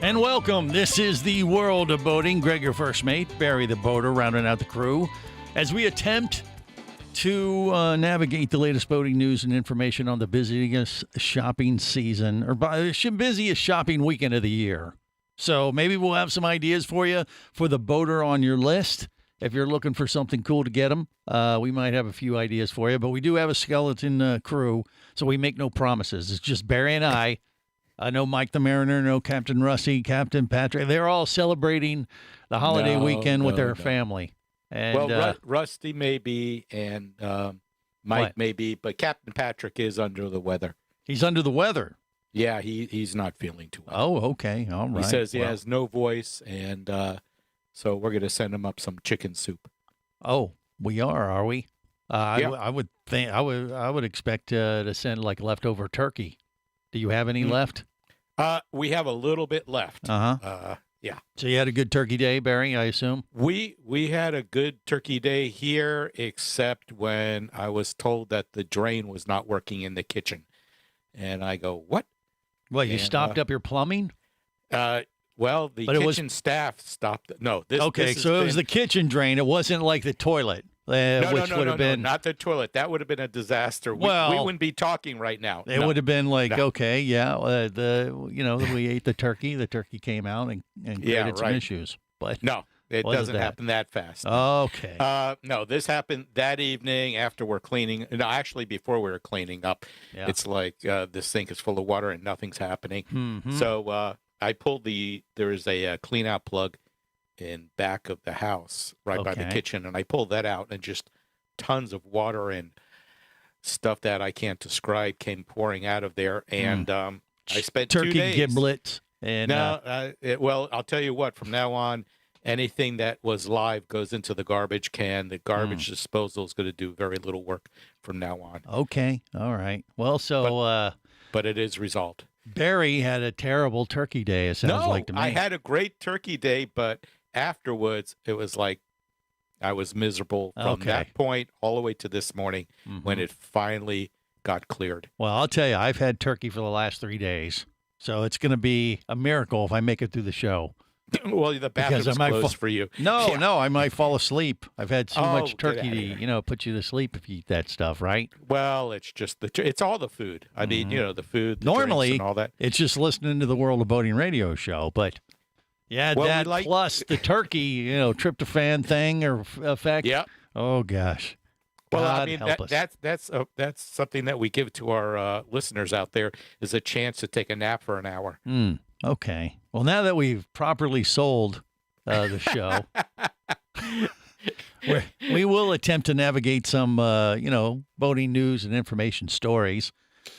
And welcome. This is the world of boating. Greg, your first mate, Barry the boater, rounding out the crew as we attempt to navigate the latest boating news and information on the busiest shopping season, or busiest shopping weekend of the year. So maybe we'll have some ideas for you for the boater on your list. If you're looking for something cool to get them, we might have a few ideas for you. But we do have a skeleton crew, so we make no promises. It's just Barry and I. I know Mike the Mariner, know Captain Rusty, Captain Patrick. They're all celebrating the holiday weekend with their family. And, Rusty may be, and Mike may be, but Captain Patrick is under the weather. He's under the weather. Yeah, he's not feeling too well. Oh, okay. All right. He says he has no voice, and so we're going to send him up some chicken soup. Oh, we are we? Yeah. I would think I would expect to send like leftover turkey. Do you have any left? We have a little bit left. Yeah. So you had a good turkey day, Barry, I assume? We had a good turkey day here, except when I was told that the drain was not working in the kitchen. And I go, what? Well, you stopped up your plumbing? Well, the kitchen staff stopped. No, this. Okay, this so it was the kitchen drain. It wasn't like the toilet, which would have been not the toilet. That would have been a disaster. We wouldn't be talking right now. It would have been like, okay, yeah, we ate the turkey. The turkey came out and created some issues. But no, it doesn't happen that fast. Okay. No, this happened that evening after we're cleaning. No, actually, before we were cleaning up. Yeah. It's like this sink is full of water and nothing's happening. Mm-hmm. So I pulled there is a clean out plug in back of the house right by the kitchen, and I pulled that out, and just tons of water and stuff that I can't describe came pouring out of there. And I spent turkey 2 days. giblets. And well, I'll tell you what, from now on, anything that was live goes into the garbage can. The garbage disposal is going to do very little work from now on. Okay. All right. Well, so but it is resolved. Barry had a terrible turkey day, it sounds like to me. I had a great turkey day, but afterwards it was like I was miserable from that point all the way to this morning when it finally got cleared. Well, I'll tell you, I've had turkey for the last 3 days, so it's going to be a miracle if I make it through the show. Well, the bathroom's closed for you. No, I might fall asleep. I've had so much turkey to, put you to sleep if you eat that stuff, right? Well, it's just it's all the food. I mean, the food, the normally, drinks and all that. It's just listening to the World of Boating radio show, but that plus the turkey, tryptophan thing or effect. Yeah. Oh gosh. Well, God I mean, help us. that's something that we give to our listeners out there, is a chance to take a nap for an hour. Okay. Well, now that we've properly sold the show, we will attempt to navigate some, boating news and information stories.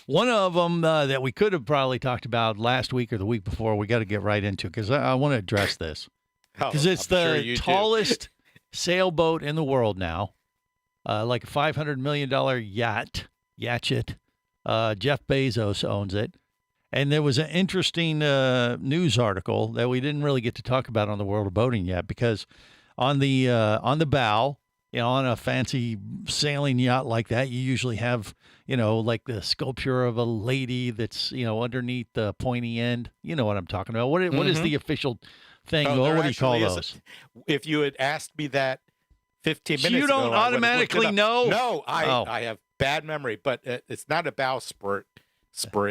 One of them that we could have probably talked about last week or the week before, we got to get right into, because I want to address this. Because it's the tallest sailboat in the world now, like a $500 million yacht. Jeff Bezos owns it. And there was an interesting news article that we didn't really get to talk about on the World of Boating yet, because on the bow, on a fancy sailing yacht like that, you usually have, like the sculpture of a lady that's, underneath the pointy end. You know what I'm talking about. What is the official thing? What do you call those? If you had asked me that 15 minutes ago, you don't automatically know? No, I have bad memory, but it's not a bow spurt.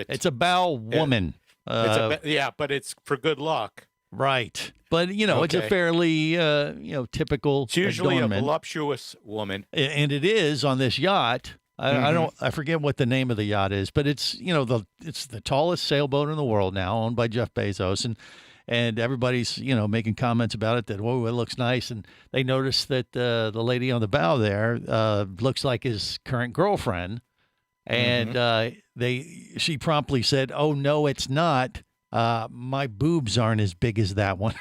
It's a bow woman. But it's for good luck. Right. But, it's a fairly, typical It's usually adornment. A voluptuous woman. And it is on this yacht. I forget what the name of the yacht is, but it's, it's the tallest sailboat in the world now, owned by Jeff Bezos. And everybody's, making comments about it that, whoa, it looks nice. And they noticed that the lady on the bow there looks like his current girlfriend. And she promptly said, "Oh no, it's not. My boobs aren't as big as that one."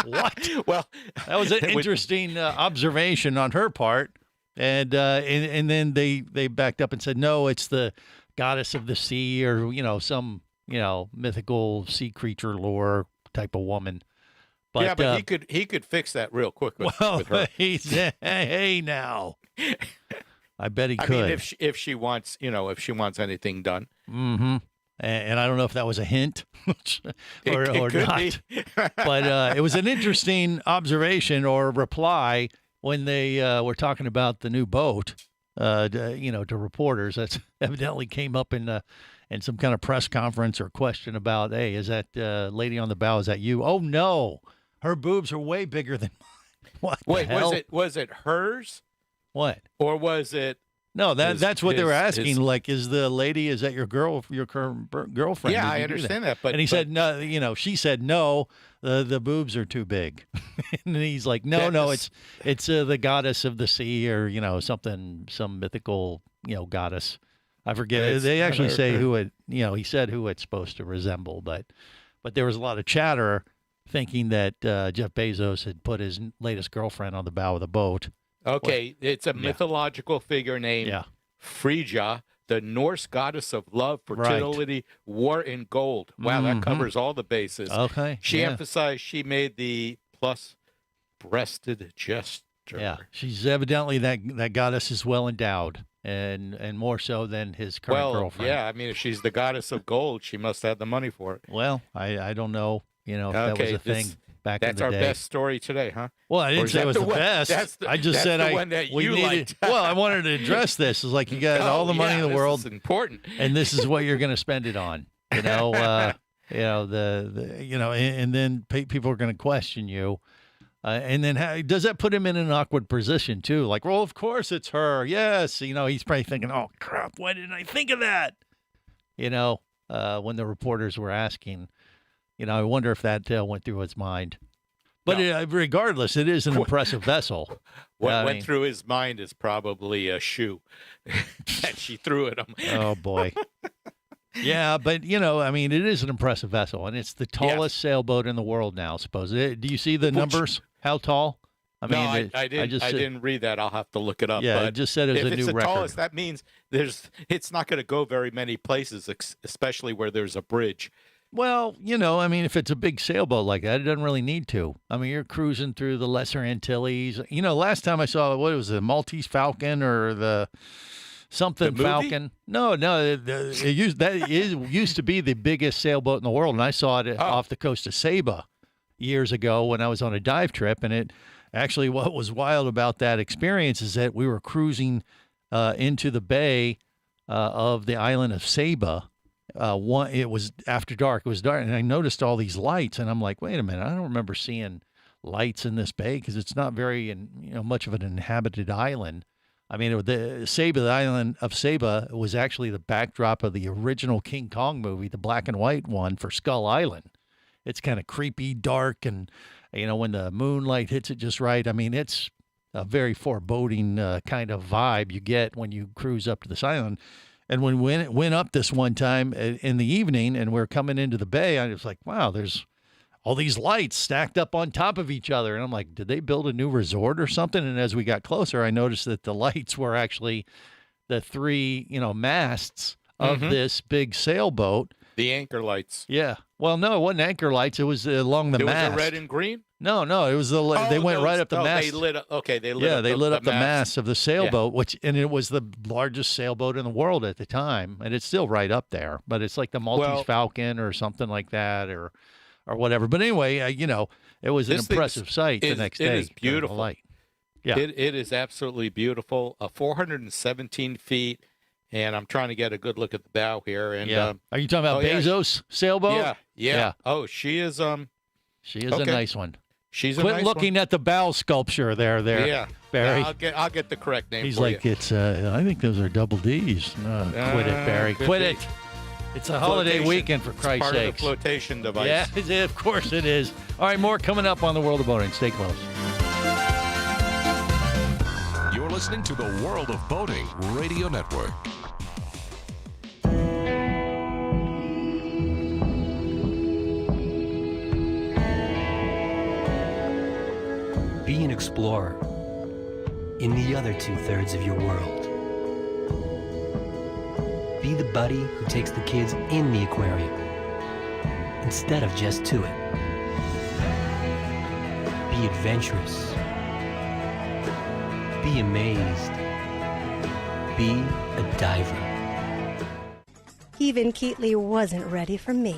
What? Well, that was an interesting observation on her part. And then they backed up and said, "No, it's the goddess of the sea, or some mythical sea creature lore type of woman." But, but he could fix that real quick with her. He said, "Hey now." I bet he could. I mean, if she wants, if she wants anything done. Mm-hmm. And I don't know if that was a hint or not. But it was an interesting observation or reply when they were talking about the new boat, to reporters. That's evidently came up in some kind of press conference or question about, hey, is that lady on the bow, is that you? Oh, no. Her boobs are way bigger than mine. What the hell? Was it hers? What? Or was it? No, that's what they were asking. Like, is that your current girlfriend? Yeah, I understand that. But he said no. She said no. The boobs are too big, and he's like, no, it's the goddess of the sea, or some mythical goddess. I forget. They actually say who it. He said who it's supposed to resemble, but there was a lot of chatter thinking that Jeff Bezos had put his latest girlfriend on the bow of the boat. Okay, it's a mythological figure named Frigga, the Norse goddess of love, fertility, war, and gold. Wow, that covers all the bases. Okay. She emphasized she made the plus-breasted gesture. Yeah, she's evidently that goddess is well endowed, and more so than his current girlfriend. Yeah, I mean, if she's the goddess of gold, she must have the money for it. Well, I don't know, if that was a thing. That's our best story today, huh? Well, I didn't say it was the best. I just said we needed. Well, I wanted to address this. It's like you got all the money in the world. This is important, and this is what you're going to spend it on. And then people are going to question you. And then does that put him in an awkward position too? Like, well, of course it's her. Yes, he's probably thinking, oh crap, why didn't I think of that? When the reporters were asking. I wonder if that went through his mind. But regardless, it is an impressive vessel. What went through his mind is probably a shoe that she threw at him. Oh, boy. Yeah, but, it is an impressive vessel, and it's the tallest sailboat in the world now, supposedly. Do you see the numbers? How tall? I didn't read that. I'll have to look it up. Yeah, but it just said it was a new record. If it's the tallest, that means it's not going to go very many places, especially where there's a bridge. Well, if it's a big sailboat like that, it doesn't really need to. You're cruising through the Lesser Antilles. Last time I saw, what was it, the Maltese Falcon or the something the Falcon? No, it used to be the biggest sailboat in the world, and I saw it off the coast of Saba years ago when I was on a dive trip. And it actually, what was wild about that experience is that we were cruising into the bay of the island of Saba. It was after dark. It was dark, and I noticed all these lights, and I'm like, wait a minute, I don't remember seeing lights in this bay because it's not very, much of an inhabited island. The island of Saba was actually the backdrop of the original King Kong movie, the black and white one for Skull Island. It's kind of creepy, dark, and when the moonlight hits it just right. It's a very foreboding kind of vibe you get when you cruise up to this island. And when we went up this one time in the evening and we're coming into the bay, I was like, wow, there's all these lights stacked up on top of each other. And I'm like, did they build a new resort or something? And as we got closer, I noticed that the lights were actually the three, masts of this big sailboat. The anchor lights. Yeah. Well, no, it wasn't anchor lights. It was along the mast. It was a red and green? No, it was they went right up the mast. They lit up the mast of the sailboat, and it was the largest sailboat in the world at the time, and it's still right up there. But it's like the Maltese Falcon or something like that, or whatever. But anyway, it was an impressive sight the next day. It is beautiful. Light. Yeah, it is absolutely beautiful. 417 feet. And I'm trying to get a good look at the bow here. And are you talking about Bezos sailboat? Yeah. Oh, she is. She is a nice one. She's Quit looking at the bow sculpture there, Barry. I'll get the correct name. He's like, it's. I think those are double D's. Quit it, Barry. Quit it. It's a holiday weekend, for Christ's sake. Part of the flotation device. Yeah, of course it is. All right, more coming up on the World of Boating. Stay close. You're listening to the World of Boating Radio Network. Be an explorer in the other 2/3 of your world. Be the buddy who takes the kids in the aquarium instead of just to it. Be adventurous. Be amazed. Be a diver. Even Keatley wasn't ready for me.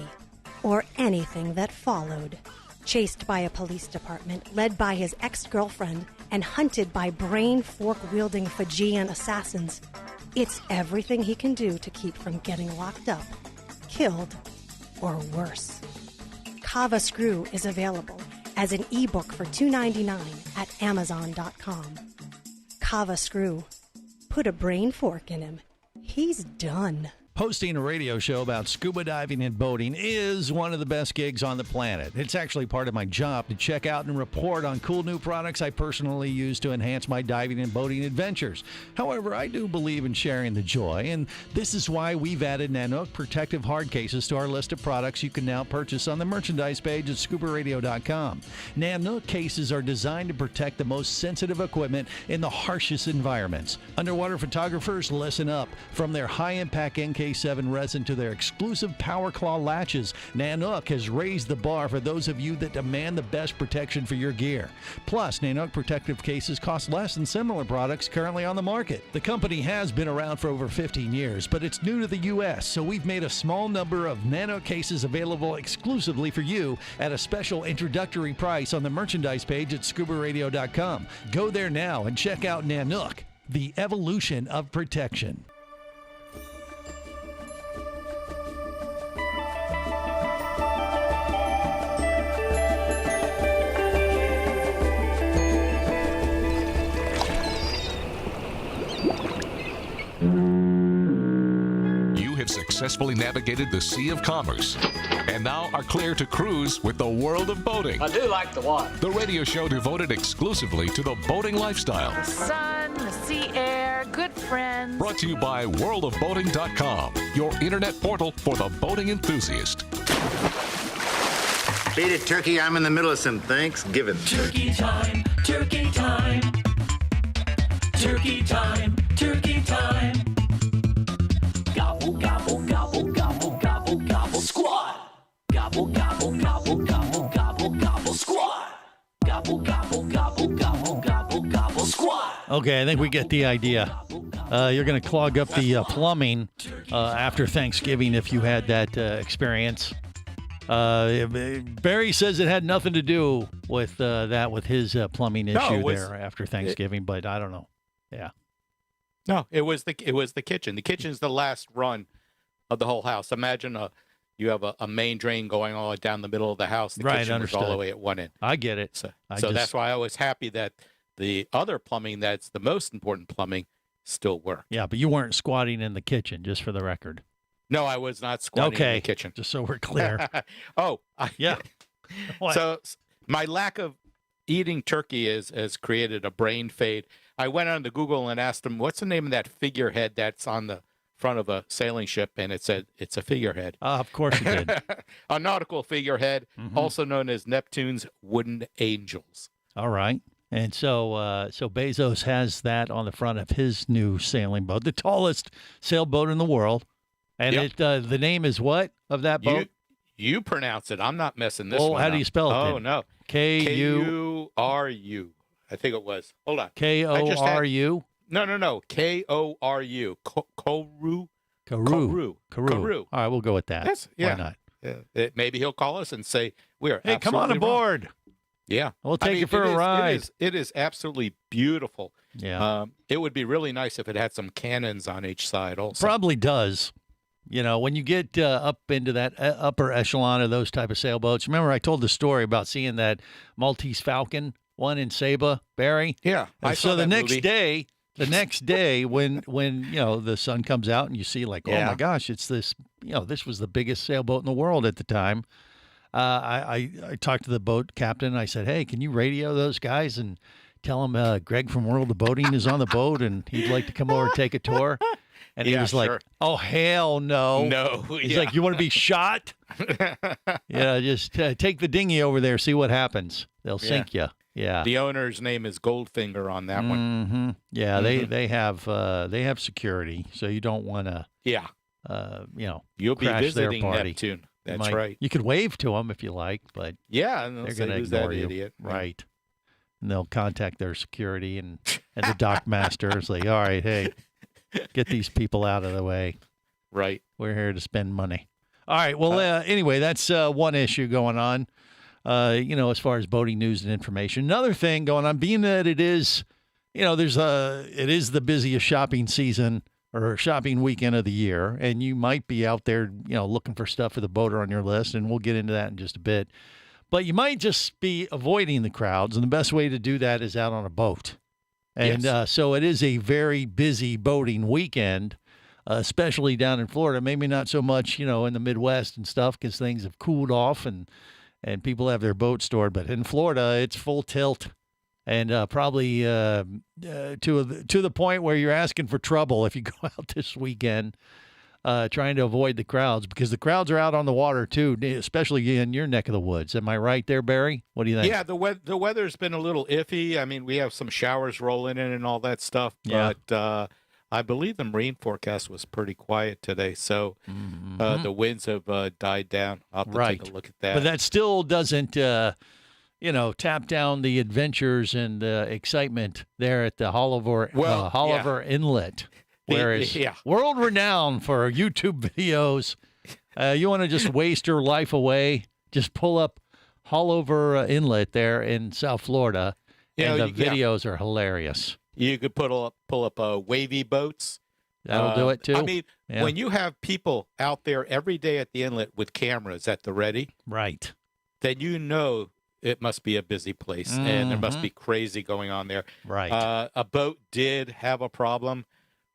or anything that followed. Chased by a police department led by his ex-girlfriend and hunted by brain fork-wielding Fijian assassins, it's everything he can do to keep from getting locked up, killed, or worse. Kava Screw is available as an ebook for $2.99 at Amazon.com. Kava Screw. Put a brain fork in him. He's done. Hosting a radio show about scuba diving and boating is one of the best gigs on the planet. It's actually part of my job to check out and report on cool new products I personally use to enhance my diving and boating adventures. However, I do believe in sharing the joy, and this is why we've added Nanook protective hard cases to our list of products you can now purchase on the merchandise page at scubaradio.com. Nanook cases are designed to protect the most sensitive equipment in the harshest environments. Underwater photographers, listen up. From their high-impact NK7 resin to their exclusive Power Claw latches, Nanook has raised the bar for those of you that demand the best protection for your gear. Plus, Nanook protective cases cost less than similar products currently on the market. The company has been around for over 15 years, but it's new to the U.S., so we've made a small number of Nanook cases available exclusively for you at a special introductory price on the merchandise page at scubaradio.com. Go there now and check out Nanook, the evolution of protection. Successfully navigated the Sea of Commerce and now are clear to cruise with the World of Boating. I do like the water. The radio show devoted exclusively to the boating lifestyle. The sun, the sea air, good friends. Brought to you by worldofboating.com, your internet portal for the boating enthusiast. Beat it, Turkey. I'm in the middle of some Thanksgiving. Turkey time, turkey time. Turkey time, turkey time. Gobble, gobble, gobble, gobble, gobble, gobble, squad. Gobble, gobble, gobble, gobble, gobble, gobble, squad. Gobble, gobble, gobble, gobble, gobble, gobble, squad. Okay, I think we get the idea. You're going to clog up the plumbing after Thanksgiving if you had that experience. Barry says it had nothing to do with that, with his plumbing issue there after Thanksgiving, but I don't know. Yeah. No, it was the kitchen. The kitchen's the last run of the whole house. Imagine you have a main drain going all down the middle of the house. The kitchen was all the way at one end. I get it. So that's why I was happy that the other plumbing, that's the most important plumbing, still worked. Yeah, but you weren't squatting in the kitchen, just for the record. No, I was not squatting in the kitchen. Just so we're clear. Yeah. So my lack of eating turkey has created a brain fade. I went on to Google and asked them, what's the name of that figurehead that's on the front of a sailing ship? And it said it's a figurehead. Of course you did. A nautical figurehead, also known as Neptune's wooden angels. All right. And so Bezos has that on the front of his new sailing boat, the tallest sailboat in the world. And the name is what of that boat? You pronounce it. I'm not messing this one up. How do you spell it? Oh, then? no. K-U-R-U. I think it was. Hold on. K-O-R-U? No. K-O-R-U. Koru. All right, we'll go with that. Why not? Yeah. Maybe he'll call us and say, hey, come on aboard. Wrong. Yeah. We'll take you for a ride. It is absolutely beautiful. Yeah. It would be really nice if it had some cannons on each side also. Probably does. You know, when you get up into that upper echelon of those type of sailboats, remember I told the story about seeing that Maltese Falcon one in Saba, Barry? Yeah. So the next day, when the sun comes out and you see oh my gosh, it's this, this was the biggest sailboat in the world at the time. I talked to the boat captain and I said, hey, can you radio those guys and tell them Greg from World of Boating is on the boat and he'd like to come over and take a tour? And he was like, oh, hell no. No. He's like, you want to be shot? Just take the dinghy over there, see what happens. They'll sink you. Yeah. The owner's name is Goldfinger on that one. Yeah, they have security, so you don't want to. Yeah. You'll be visiting Neptune. That's right. You could wave to them if you like, but they're going to ignore you. Idiot? Right. And they'll contact their security and the dock master is like, all right, hey, get these people out of the way. Right. We're here to spend money. All right. Well, anyway, that's one issue going on, as far as boating news and information. Another thing going on, being that it is, it is the busiest shopping season or shopping weekend of the year, and you might be out there, looking for stuff for the boater on your list, and we'll get into that in just a bit. But you might just be avoiding the crowds, and the best way to do that is out on a boat. And so it is a very busy boating weekend, especially down in Florida. Maybe not so much, in the Midwest and stuff because things have cooled off and people have their boats stored. But in Florida, it's full tilt and probably to the point where you're asking for trouble if you go out this weekend trying to avoid the crowds because the crowds are out on the water too, especially in your neck of the woods. Am I right there, Barry? What do you think? Yeah, the weather's been a little iffy. I mean, we have some showers rolling in and all that stuff, but I believe the marine forecast was pretty quiet today, so the winds have died down. I'll have to take a look at that. But that still doesn't, tap down the adventures and excitement there at the Holliver Inlet. Whereas world-renowned for YouTube videos, you want to just waste your life away, just pull up Holliver Inlet there in South Florida, and the videos are hilarious. You could pull up wavy boats. That'll do it too. I mean, when you have people out there every day at the inlet with cameras at the ready, right, then it must be a busy place, and there must be crazy going on there. Right. A boat did have a problem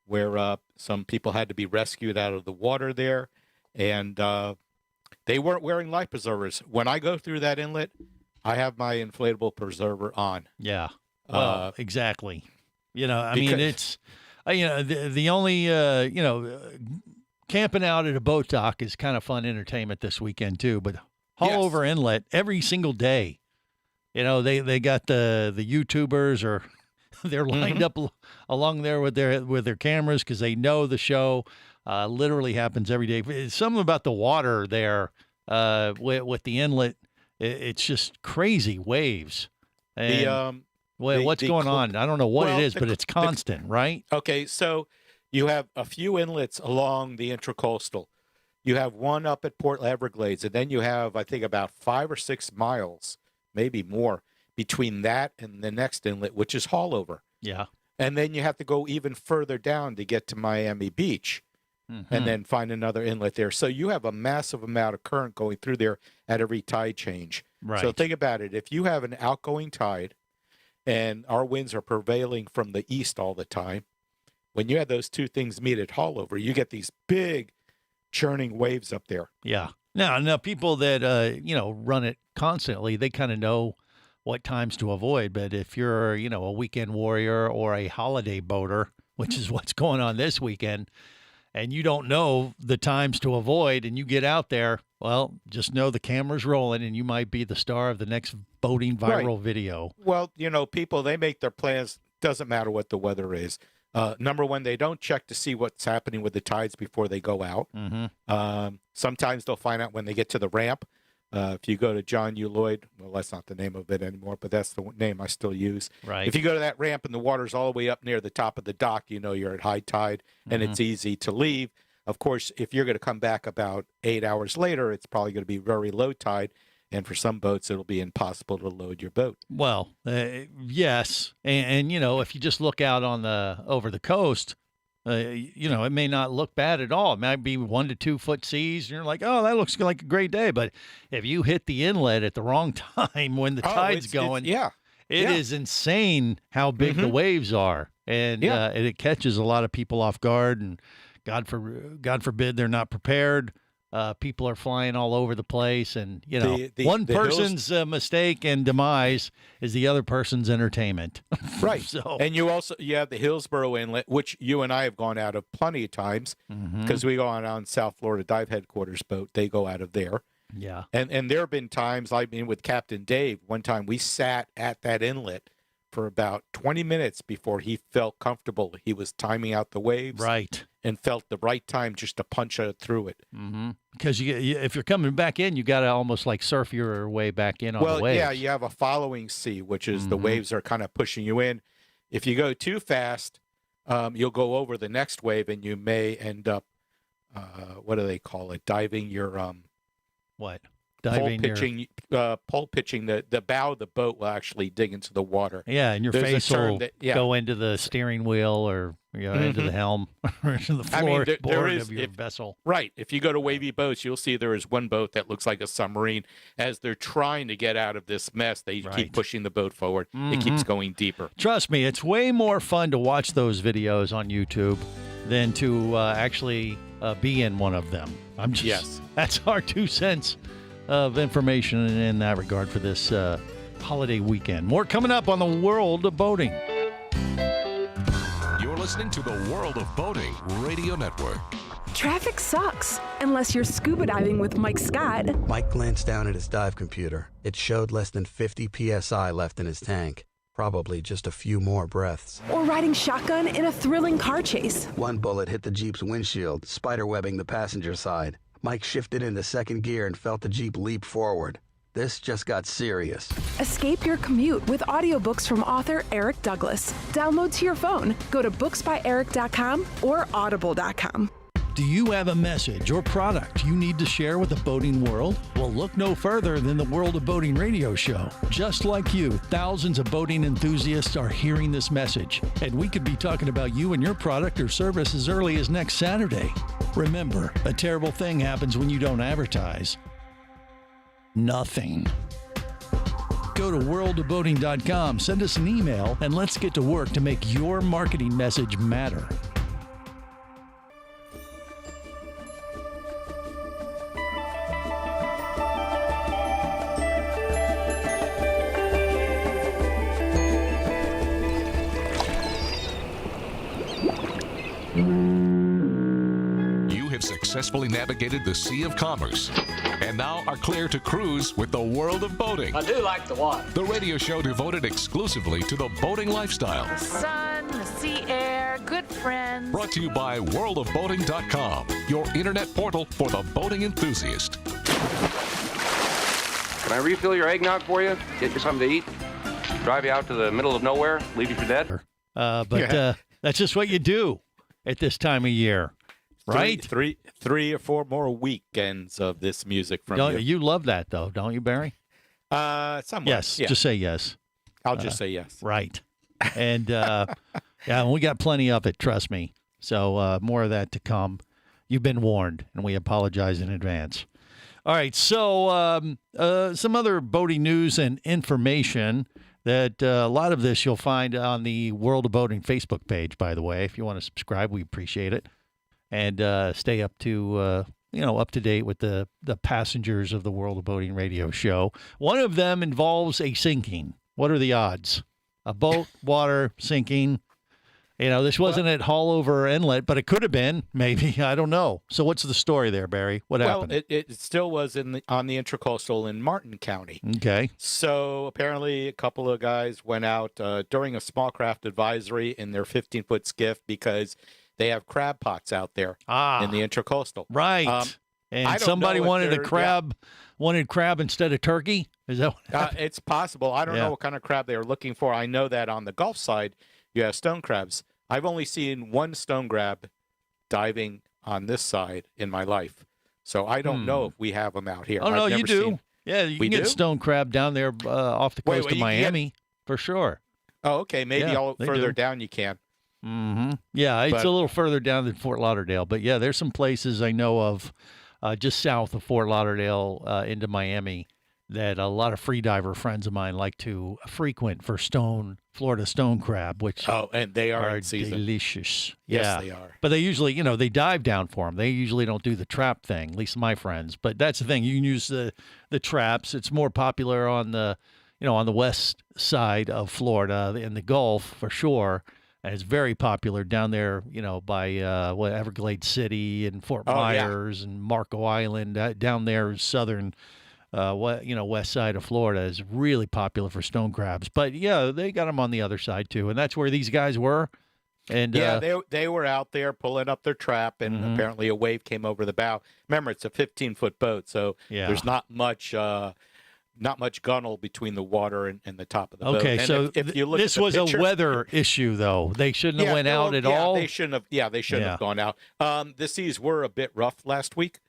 where some people had to be rescued out of the water there, and they weren't wearing life preservers. When I go through that inlet, I have my inflatable preserver on. Yeah. Well, exactly. Mean, it's, the only, camping out at a boat dock is kind of fun entertainment this weekend too, but Holliver Inlet every single day, they got the YouTubers or they're lined up along there with their cameras because they know the show literally happens every day. It's something about the water there with the inlet. It's just crazy waves. And what's going on? I don't know what it is, but it's constant, right? Okay, so you have a few inlets along the Intracoastal. You have one up at Port Everglades, and then you have, I think, about 5 or 6 miles, maybe more, between that and the next inlet, which is Holliver. Yeah. And then you have to go even further down to get to Miami Beach and then find another inlet there. So you have a massive amount of current going through there at every tide change. Right. So think about it. If you have an outgoing tide and our winds are prevailing from the east all the time, when you have those two things meet at Holliver, you get these big churning waves up there. Yeah. Now people that, run it constantly, they kind of know what times to avoid. But if you're, a weekend warrior or a holiday boater, which is what's going on this weekend, and you don't know the times to avoid and you get out there, well, just know the camera's rolling and you might be the star of the next boating viral video. Well, people, they make their plans. Doesn't matter what the weather is. Number one, they don't check to see what's happening with the tides before they go out. Sometimes they'll find out when they get to the ramp. If you go to John U. Lloyd, well, that's not the name of it anymore, but that's the name I still use. Right. If you go to that ramp and the water's all the way up near the top of the dock, you're at high tide and it's easy to leave. Of course, if you're going to come back about 8 hours later, it's probably going to be very low tide. And for some boats, it'll be impossible to load your boat. Well, yes. And if you just look out over the coast, it may not look bad at all. It might be 1 to 2 foot seas. And you're like, oh, that looks like a great day. But if you hit the inlet at the wrong time when the tide's going, it is insane how big the waves are. And it catches a lot of people off guard. And God forbid they're not prepared. People are flying all over the place, and one person's mistake and demise is the other person's entertainment. Right. So, and you have the Hillsborough Inlet, which you and I have gone out of plenty of times because we go on South Florida Dive Headquarters boat. They go out of there. Yeah. And there have been times, with Captain Dave, one time we sat at that inlet for about 20 minutes before he felt comfortable. He was timing out the waves. Right. And felt the right time just to punch through it. Because if you're coming back in, you got to almost like surf your way back in on the waves. Well, yeah, you have a following sea, which is the waves are kind of pushing you in. If you go too fast, you'll go over the next wave and you may end up what do they call it? Diving your What? pole Diving pitching. Pole pitching. The bow of the boat will actually dig into the water. Yeah, and your There's a face term will that- yeah. go into the steering wheel or into the helm or into the I mean, floor there board is- of your if- vessel. Right. If you go to Wavy Boats, you'll see there is one boat that looks like a submarine. As they're trying to get out of this mess, they Right. keep pushing the boat forward. It keeps going deeper. Trust me, it's way more fun to watch those videos on YouTube than to actually be in one of them. Yes. That's our 2 cents of information in that regard for this holiday weekend. More coming up on the world of boating. You're listening to the World of Boating Radio Network. Traffic sucks, unless you're scuba diving with Mike Scott. Mike glanced down at his dive computer. It showed less than 50 psi left in his tank. Probably just a few more breaths. Or riding shotgun in a thrilling car chase. One bullet hit the Jeep's windshield, spiderwebbing the passenger side. Mike shifted into second gear and felt the Jeep leap forward. This just got serious. Escape your commute with audiobooks from author Eric Douglas. Download to your phone. Go to booksbyeric.com or audible.com. Do you have a message or product you need to share with the boating world? Well, look no further than the World of Boating radio show. Just like you, thousands of boating enthusiasts are hearing this message, and we could be talking about you and your product or service as early as next Saturday. Remember, a terrible thing happens when you don't advertise. Nothing. Go to worldofboating.com, send us an email, and let's get to work to make your marketing message matter. You have successfully navigated the Sea of Commerce and now are clear to cruise with the World of Boating. I do like the water. The radio show devoted exclusively to the boating lifestyle. The sun, the sea air, good friends. Brought to you by worldofboating.com, your internet portal for the boating enthusiast. Can I refill your eggnog for you? Get you something to eat? Drive you out to the middle of nowhere? Leave you for dead? But that's just what you do at this time of year, right? Three or four more weekends of this music from Don't, you. you love that, though, don't you, Barry? Somewhat. Yes, Yeah. just say yes. I'll just say yes. Right. And, yeah, we got plenty of it, trust me. So more of that to come. You've been warned, and we apologize in advance. All right, so some other boating news and information that a lot of this you'll find on the World of Boating Facebook page, by the way. If you want to subscribe, we appreciate it. And stay up to, up to date with the passengers of the World of Boating radio show. One of them involves a sinking. What are the odds? A boat, water, sinking. This wasn't at Haulover Inlet, but it could have been, maybe. I don't know. So what's the story there, Barry? What happened? Well, it still was on the Intracoastal in Martin County. Okay. So apparently a couple of guys went out during a small craft advisory in their 15-foot skiff because they have crab pots out there in the Intracoastal. Right. And somebody wanted wanted crab instead of turkey? Is that what happened? It's possible. I don't know what kind of crab they were looking for. I know that on the Gulf side, you have stone crabs. I've only seen one stone crab diving on this side in my life. So I don't know if we have them out here. Oh, no, you do. Yeah, you We can get do? stone crab down there off the coast of you can get- Miami, for sure. Oh, okay. Maybe Yeah, all they further do. down you can. Mm-hmm. Yeah, it's But- a little further down than Fort Lauderdale. But, yeah, there's some places I know of just south of Fort Lauderdale into Miami that a lot of freediver friends of mine like to frequent for Florida stone crab, which and they are in are season. delicious. Yes, yeah. they are. But they usually, they dive down for them. They usually don't do the trap thing, at least my friends. But that's the thing. You can use the traps. It's more popular on the, on the west side of Florida in the Gulf for sure. And it's very popular down there, by Everglades City and Fort Myers and Marco Island. Down there, southern, west side of Florida is really popular for stone crabs. But yeah, they got them on the other side too, and that's where these guys were. And yeah, they were out there pulling up their trap, and Mhm. apparently a wave came over the bow. Remember, it's a 15-foot boat, so Yeah. there's not much not much gunnel between the water and the top of the boat. Okay, And so if you look this at the was picture, a weather issue, though. They shouldn't have went out at all. They shouldn't have. Yeah, they shouldn't have gone out. The seas were a bit rough last week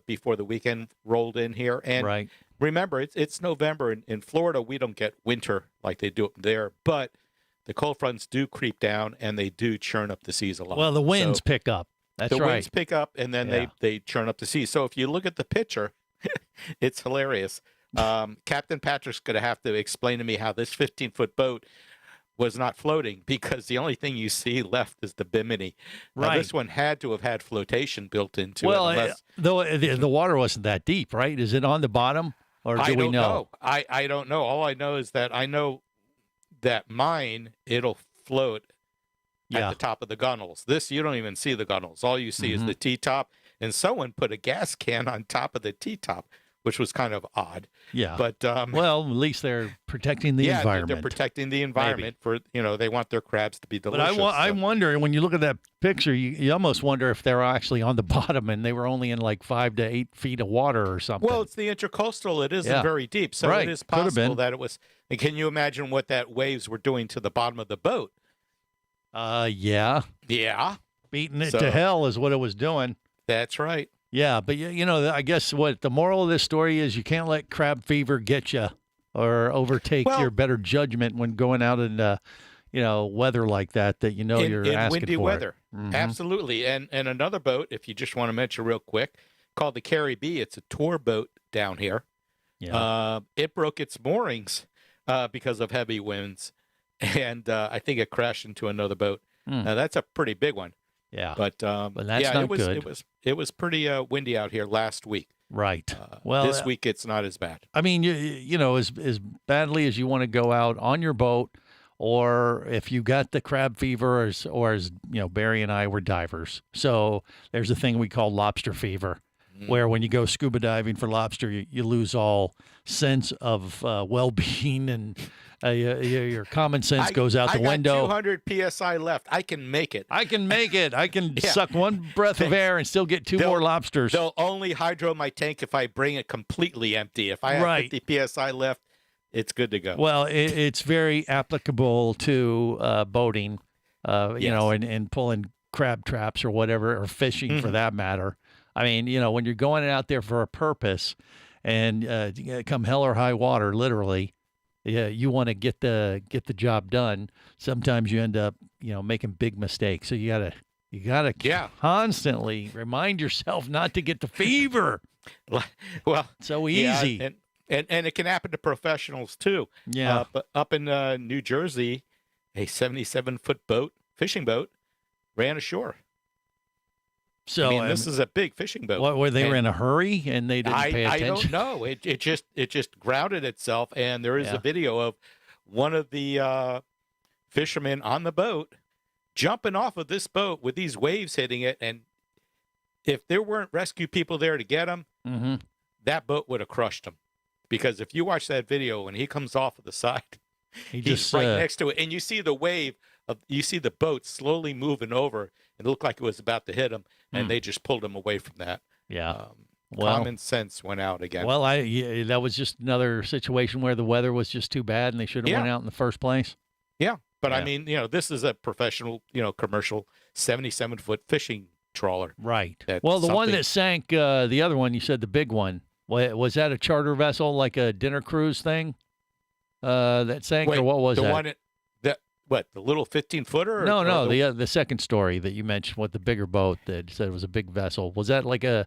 before the weekend rolled in here. And remember, it's November in Florida. We don't get winter like they do up there, but the cold fronts do creep down and they do churn up the seas a lot. Well, the winds pick up. That's right. The winds pick up and then they churn up the seas. So if you look at the picture, it's hilarious. Captain Patrick's going to have to explain to me how this 15-foot boat was not floating, because the only thing you see left is the bimini. Now, Right. this one had to have had flotation built into Well, it. Unless, though the water wasn't that deep, right? Is it on the bottom, or do I we don't know? I don't know. All I know is that I know that mine, it'll float at the top of the gunnels. This, you don't even see the gunnels. All you see is the T-top, and someone put a gas can on top of the T-top, which was kind of odd. Yeah. But well, at least they're protecting the environment. They're protecting the environment for, they want their crabs to be delicious. But I wonder, when you look at that picture, you almost wonder if they're actually on the bottom and they were only in like 5 to 8 feet of water or something. Well, it's the intercoastal. It isn't very deep, so it is possible that it was. And can you imagine what that waves were doing to the bottom of the boat? Yeah. Yeah. Beating it to hell is what it was doing. That's right. Yeah, but I guess what the moral of this story is, you can't let crab fever get you or overtake your better judgment when going out in weather like that you're in asking windy for. weather. Mm-hmm. Absolutely. And another boat, if you just want to mention real quick, called the Carrie B. It's a tour boat down here. Yeah. It broke its moorings because of heavy winds, and I think it crashed into another boat. Now, that's a pretty big one. Yeah. But that's not good. It was pretty windy out here last week. Right. Well, this week it's not as bad. I mean, as badly as you want to go out on your boat, or if you got the crab fever, or as Barry and I were divers, so there's a thing we call lobster fever, where when you go scuba diving for lobster, you lose all sense of well-being, and your common sense goes out the window. 200 psi left. I can make it. I can suck one breath of air and still get two more lobsters. They'll only hydro my tank if I bring it completely empty. If I have 50 psi left, it's good to go. Well, it's very applicable to boating, and pulling crab traps or whatever, or fishing for that matter. I mean, when you're going out there for a purpose, and come hell or high water, literally, you want to get the job done. Sometimes you end up, making big mistakes. So you gotta constantly remind yourself not to get the fever. Well, so easy. Yeah, and it can happen to professionals too. Yeah. But up in New Jersey, a 77-foot fishing boat, ran ashore. So this is a big fishing boat. What, were they were in a hurry and they didn't pay attention? I don't know. It just grounded itself, and there is a video of one of the fishermen on the boat jumping off of this boat with these waves hitting it, and if there weren't rescue people there to get him, that boat would have crushed him. Because if you watch that video, when he comes off of the side, he's right next to it, and you see the wave you see the boat slowly moving over. It looked like it was about to hit him, and they just pulled him away from that. Yeah. Common sense went out again. Well, that was just another situation where the weather was just too bad, and they should have went out in the first place. Yeah, but I mean, this is a professional, commercial 77-foot fishing trawler. Right. Well, the one that sank, the other one, you said the big one. Was that a charter vessel, like a dinner cruise thing that sank, or what was that? The little 15-footer? No, the second story that you mentioned with the bigger boat that said it was a big vessel. Was that like the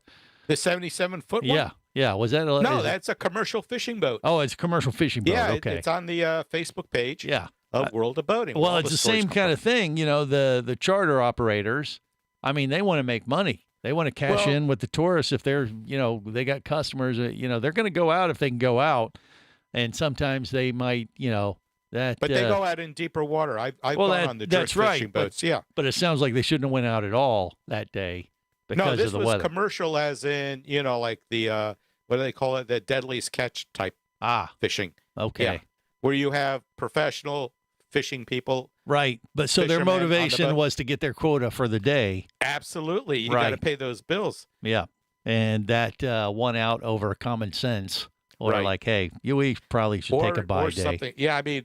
77-foot one? Yeah. Was that No, that's a commercial fishing boat. Oh, it's a commercial fishing boat. Yeah, okay. It's on the Facebook page of World of Boating. Well, it's the same kind of thing. The charter operators, I mean, they want to make money. They want to cash in with the tourists if they're, they got customers, they're going to go out if they can go out. And sometimes they might, but they go out in deeper water. I've gone on the jerk fishing boats. But it sounds like they shouldn't have went out at all that day because of the weather. No, this was commercial, as in like the what do they call it? The deadliest catch type fishing. Okay, where you have professional fishing people. Right, but so their motivation was to get their quota for the day. Absolutely, you got to pay those bills. Yeah, and that won out over common sense. Or Right. like, hey, we probably should take a buy or day. something. Yeah, I mean,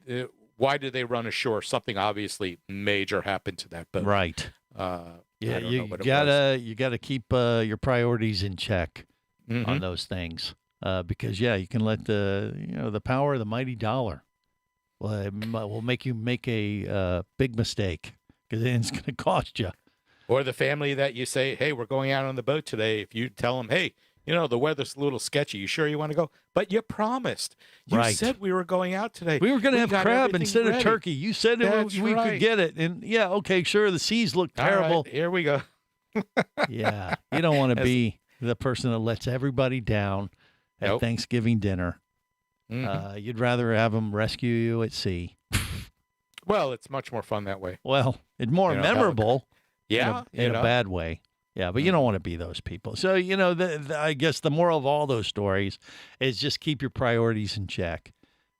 why did they run ashore? Something obviously major happened to that boat. Right. I Yeah, don't know you what it was. gotta keep your priorities in check Mhm. on those things, because you can let the power of the mighty dollar will make you make a big mistake, because then it's going to cost you. Or the family that you say, hey, we're going out on the boat today. If you tell them, hey, the weather's a little sketchy. You sure you want to go? But you promised. You Right. said we were going out today. We were going to have got crab everything instead of ready. turkey. You said That's we could right. get it, and okay, sure. The seas look All right, terrible. here we go. Yeah, you don't want to As- be the person that lets everybody down at Nope. Thanksgiving dinner. Mhm. You'd rather have them rescue you at sea. Well, it's much more fun that way. Well, it's more hell, memorable. Yeah, in a bad way. Yeah, but you don't want to be those people. So I guess the moral of all those stories is just keep your priorities in check,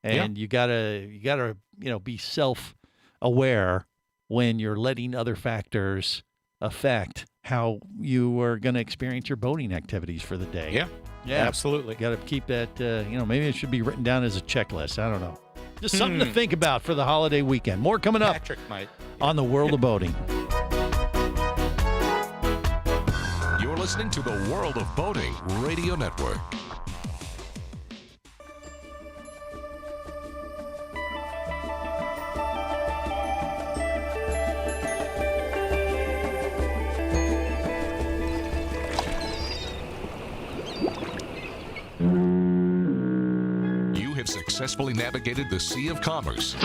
and you gotta be self-aware when you're letting other factors affect how you are going to experience your boating activities for the day. Yeah, absolutely. Got to keep that. Maybe it should be written down as a checklist. I don't know. Just something to think about for the holiday weekend. More coming up Patrick might. on the World of Boating. You're listening to the World of Boating Radio Network. You have successfully navigated the Sea of Commerce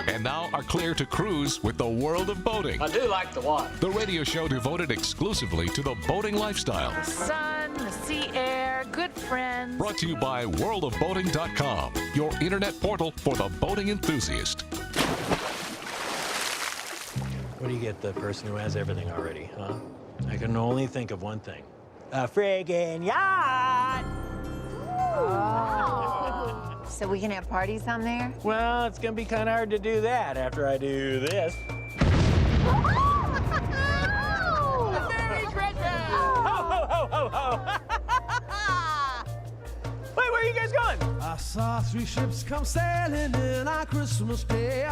and now are clear to cruise with the World of Boating. I do like the water. The radio show devoted exclusively to the boating lifestyle. The sun, the sea air, good friends. Brought to you by worldofboating.com, your internet portal for the boating enthusiast. What do you get the person who has everything already, huh? I can only think of one thing. A friggin' yacht! So we can have parties on there? Well, it's gonna be kind of hard to do that after I do this. Merry Christmas! Ho, ho, ho, ho, ho! Wait, where are you guys going? I saw 3 ships come sailing in on Christmas Day,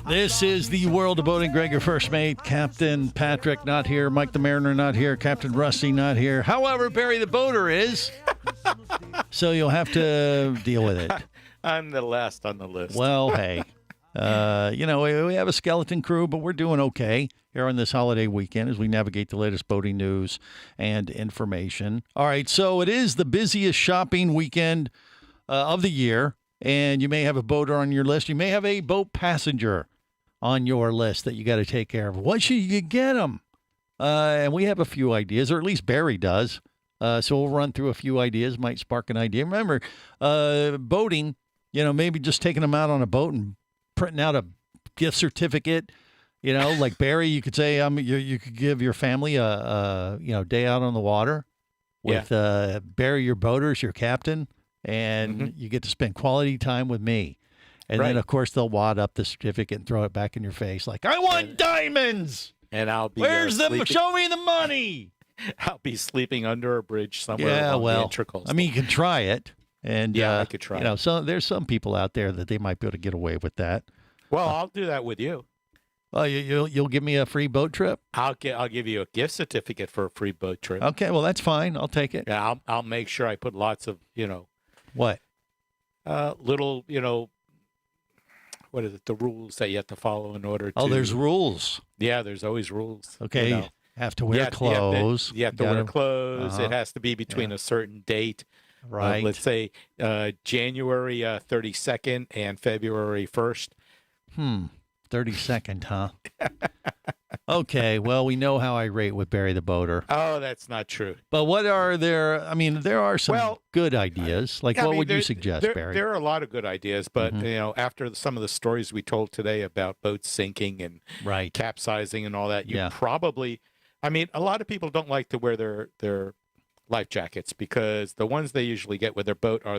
This is the World of Boating. Greg, your first mate. Captain Patrick not here. Mike the Mariner not here. Captain Rusty not here. However, Barry the Boater is. So you'll have to deal with it. I'm the last on the list. Well, hey, we have a skeleton crew, but we're doing okay here on this holiday weekend as we navigate the latest boating news and information. All right, so it is the busiest shopping weekend of the year, and you may have a boater on your list. You may have a boat passenger on your list that you got to take care of. What should you get them? And we have a few ideas, or at least Barry does. So we'll run through a few ideas, might spark an idea. Remember, boating, maybe just taking them out on a boat and printing out a gift certificate. Like Barry, you could say you could give your family a day out on the water with Barry, your boater's your captain, and you get to spend quality time with me. And then, of course, they'll wad up the certificate and throw it back in your face like, I want diamonds! And I'll be Where's them? sleeping- Show me the money! I'll be sleeping under a bridge somewhere Yeah, along the well, intracoastal. I mean, you can try it. And Yeah, I could try it. So there's some people out there that they might be able to get away with that. Well, I'll do that with you. Oh, you'll give me a free boat trip? I'll give you a gift certificate for a free boat trip. Okay, well that's fine. I'll take it. Yeah, I'll make sure I put lots of What? little what is it? The rules that you have to follow in order to. Oh, there's rules. Yeah, there's always rules. Okay, have to wear You have clothes. You have to wear clothes. Uh-huh. It has to be between a certain date. Right. Let's say January 32nd and February 1st. 32nd, huh? Okay, well, we know how I rate with Barry the Boater. Oh, that's not true. But what are there? I mean, there are some good ideas. Like, what would you suggest, Barry? There are a lot of good ideas, but after some of the stories we told today about boats sinking and capsizing and all that, you probably, I mean, a lot of people don't like to wear their life jackets because the ones they usually get with their boat are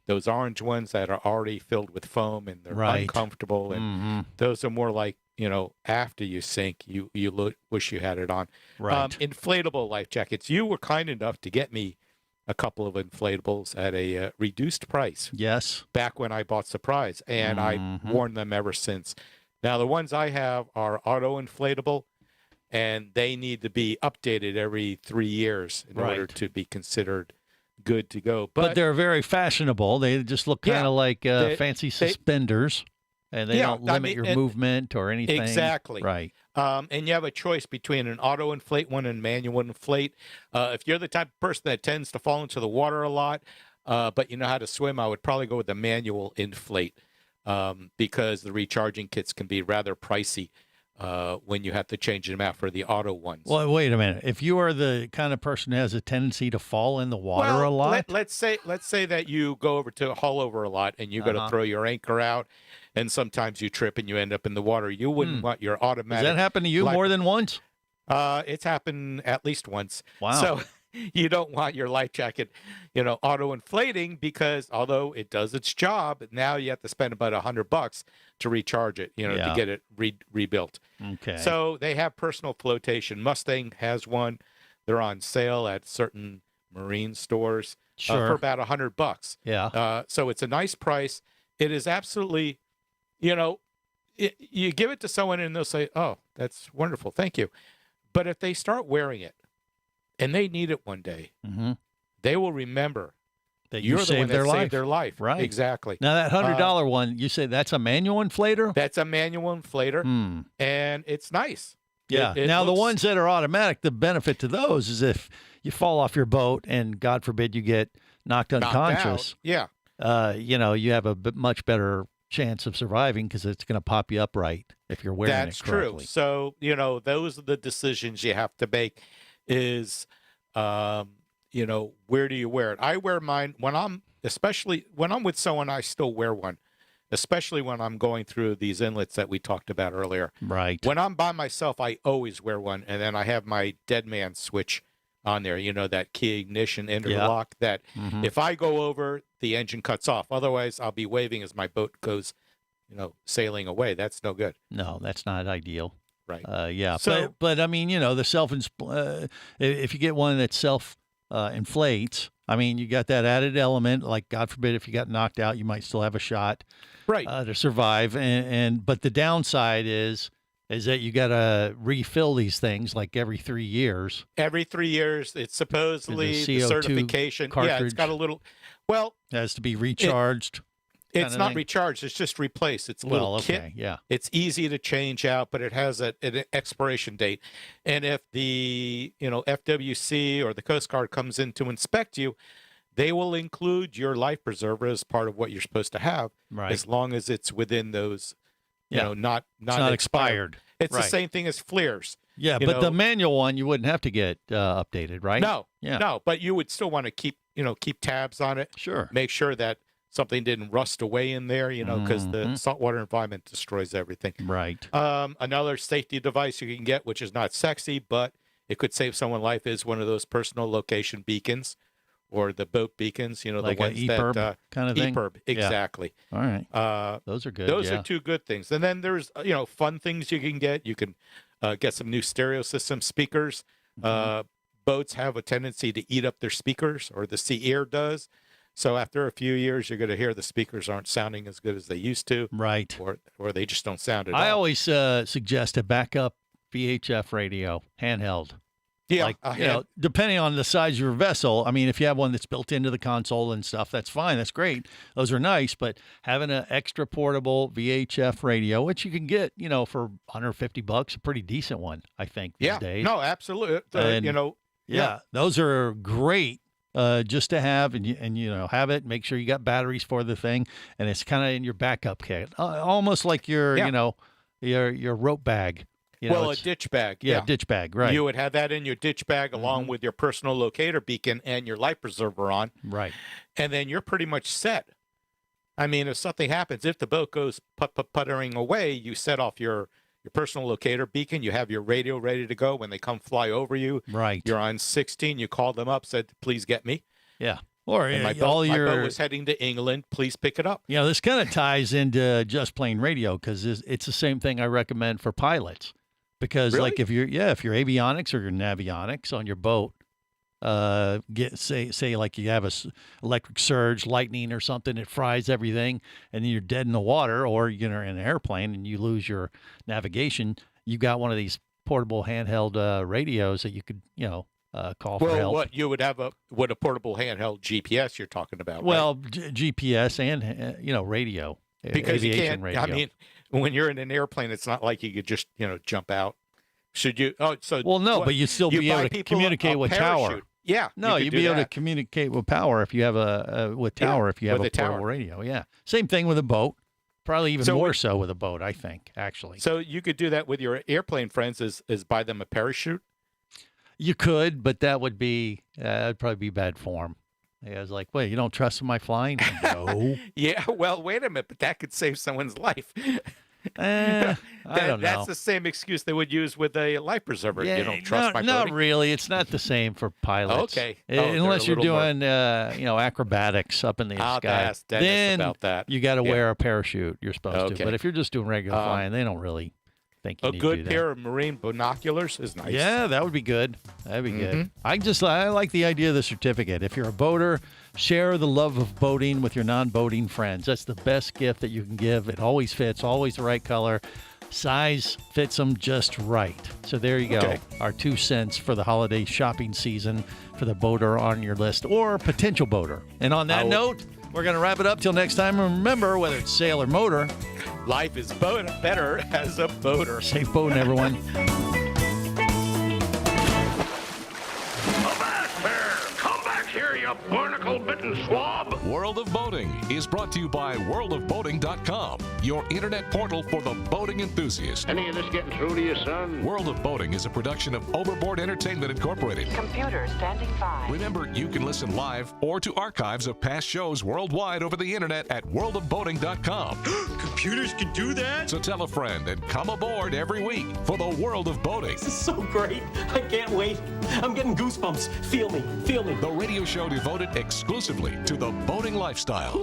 those orange ones that are already filled with foam and they're uncomfortable, and those are more like, after you sink, you wish you had it on. Right. Inflatable life jackets. You were kind enough to get me a couple of inflatables at a reduced price. Yes. Back when I bought Surprise, and I've worn them ever since. Now, the ones I have are auto inflatable, and they need to be updated every 3 years in order to be considered good to go. But they're very fashionable. They just look kind of like fancy suspenders, and they don't limit your movement or anything. Exactly. Right. And you have a choice between an auto inflate one and manual inflate. If you're the type of person that tends to fall into the water a lot, but you know how to swim, I would probably go with the manual inflate because the recharging kits can be rather pricey when you have to change them out for the auto ones. Well, wait a minute. If you are the kind of person who has a tendency to fall in the water a lot, let's say that you go over to haul over a lot and you got to throw your anchor out, and sometimes you trip and you end up in the water. You wouldn't want your automatic. Does that happen to you more than once? It's happened at least once. Wow. So you don't want your life jacket, auto inflating, because although it does its job, now you have to spend about $100 to recharge it, to get it rebuilt. Okay. So they have personal flotation. Mustang has one. They're on sale at certain marine stores for about $100. Yeah. So it's a nice price. It is absolutely, you give it to someone and they'll say, "Oh, that's wonderful, thank you." But if they start wearing it and they need it one day, they will remember that you're the one that saved their life. Right. Exactly. Now, that $100 one, you say that's a manual inflator? That's a manual inflator, and it's nice. Yeah. It now, looks... the ones that are automatic, the benefit to those is if you fall off your boat and, God forbid, you get knocked unconscious. Yeah. You have a much better chance of surviving because it's going to pop you up right if you're wearing That's it correctly. True. So, those are the decisions you have to make is, where do you wear it? I wear mine especially when I'm with someone, I still wear one, especially when I'm going through these inlets that we talked about earlier. Right. When I'm by myself, I always wear one. And then I have my dead man switch on there, that key ignition interlock that if I go over, the engine cuts off. Otherwise, I'll be waving as my boat goes, sailing away. That's no good. No, that's not ideal. Right. Yeah. So, but I mean, the if you get one that inflates, I mean, you got that added element, like God forbid, if you got knocked out, you might still have a shot to survive. But the downside is that you got to refill these things like every 3 years. Every 3 years, it's supposedly the certification. Cartridge. Yeah, it's got a little. Well, it has to be recharged. It's not recharged. It's just replaced. It's a little kit. Yeah. It's easy to change out, but it has an expiration date. And if the FWC or the Coast Guard comes in to inspect you, they will include your life preserver as part of what you're supposed to have, as long as it's within those. Not expired. It's the same thing as FLIRs. Yeah, but the manual one you wouldn't have to get updated, right? No, but you would still want to keep tabs on it. Sure. Make sure that something didn't rust away in there, because the saltwater environment destroys everything. Right. Another safety device you can get, which is not sexy, but it could save someone's life, is one of those personal location beacons. Or the boat beacons, like the ones EPIRB that kind of thing. EPIRB, exactly. Yeah. All right, those are good. Those are two good things. And then there's fun things you can get. You can get some new stereo system speakers. Boats have a tendency to eat up their speakers, or the Sea Air does. So after a few years, you're going to hear the speakers aren't sounding as good as they used to, right? Or they just don't sound at all. I always suggest a backup VHF radio, handheld. Yeah, depending on the size of your vessel. I mean, if you have one that's built into the console and stuff, that's fine. That's great. Those are nice. But having an extra portable VHF radio, which you can get, for $150, a pretty decent one, I think, these days. No, absolutely. Those are great just to have, and have it. Make sure you got batteries for the thing, and it's kind of in your backup kit, almost like your your rope bag. A ditch bag. Yeah, ditch bag, right. You would have that in your ditch bag along with your personal locator beacon and your life preserver on. Right. And then you're pretty much set. I mean, if something happens, if the boat goes puttering away, you set off your personal locator beacon. You have your radio ready to go when they come fly over you. Right. You're on 16. You call them up, said, "Please get me." Yeah. Or my boat was heading to England. Please pick it up. This kind of ties into just plain radio because it's the same thing I recommend for pilots. Because really? like if you're avionics or your navionics on your boat, get say like you have electric surge, lightning or something, it fries everything, and then you're dead in the water, or you're in an airplane and you lose your navigation. You got one of these portable handheld radios that you could call for help. What you would have a portable handheld GPS you're talking about? Well, right? GPS and radio, because aviation you can't. radio. I mean, when you're in an airplane, it's not like you could just jump out. Should you? Oh, so well, no, but you'd still be able to communicate with tower. Yeah, no, you'd be able to communicate with power if you have if you have a portable radio. Yeah, same thing with a boat. Probably even more so with a boat, I think, actually. So you could do that with your airplane friends, is buy them a parachute? You could, but that would be that'd probably be bad form. Yeah, I was like, wait, you don't trust my flying? No. Yeah, well, wait a minute, but that could save someone's life. I don't know. That's the same excuse they would use with a life preserver. Yeah, you don't trust my not boating? Really. It's not the same for pilots. Okay. Unless you're doing, acrobatics up in the sky. Ask Dennis then about that. You got to wear a parachute. You're supposed to. But if you're just doing regular flying, they don't really think you need to do that. A good pair of marine binoculars is nice. Yeah, that would be good. That'd be good. I like the idea of the certificate. If you're a boater, share the love of boating with your non-boating friends. That's the best gift that you can give. It always fits, always the right color. Size fits them just right. So there you go. Okay. Our 2 cents for the holiday shopping season for the boater on your list or potential boater. And on that note, we're going to wrap it up till next time. Remember, whether it's sail or motor, life is better as a boater. Safe boating, everyone. Here, you barnacle-bitten swab. World of Boating is brought to you by worldofboating.com, your internet portal for the boating enthusiast. Any of this getting through to you, son? World of Boating is a production of Overboard Entertainment Incorporated. Computer standing by. Remember, you can listen live or to archives of past shows worldwide over the internet at worldofboating.com. Computers can do that? So tell a friend and come aboard every week for the World of Boating. This is so great. I can't wait. I'm getting goosebumps. Feel me. Feel me. The radio show devoted exclusively to the boating lifestyle.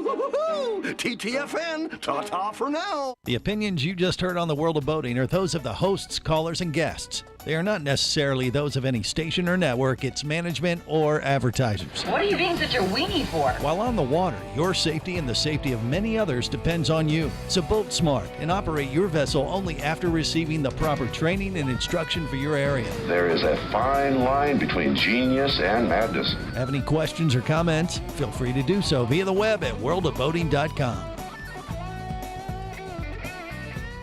TTFN, ta-ta for now. The opinions you just heard on the World of Boating are those of the hosts, callers, and guests. They are not necessarily those of any station or network, its management, or advertisers. What are you being such a weenie for? While on the water, your safety and the safety of many others depends on you. So boat smart and operate your vessel only after receiving the proper training and instruction for your area. There is a fine line between genius and madness. Have any questions or comments? Feel free to do so via the web at worldofboating.com.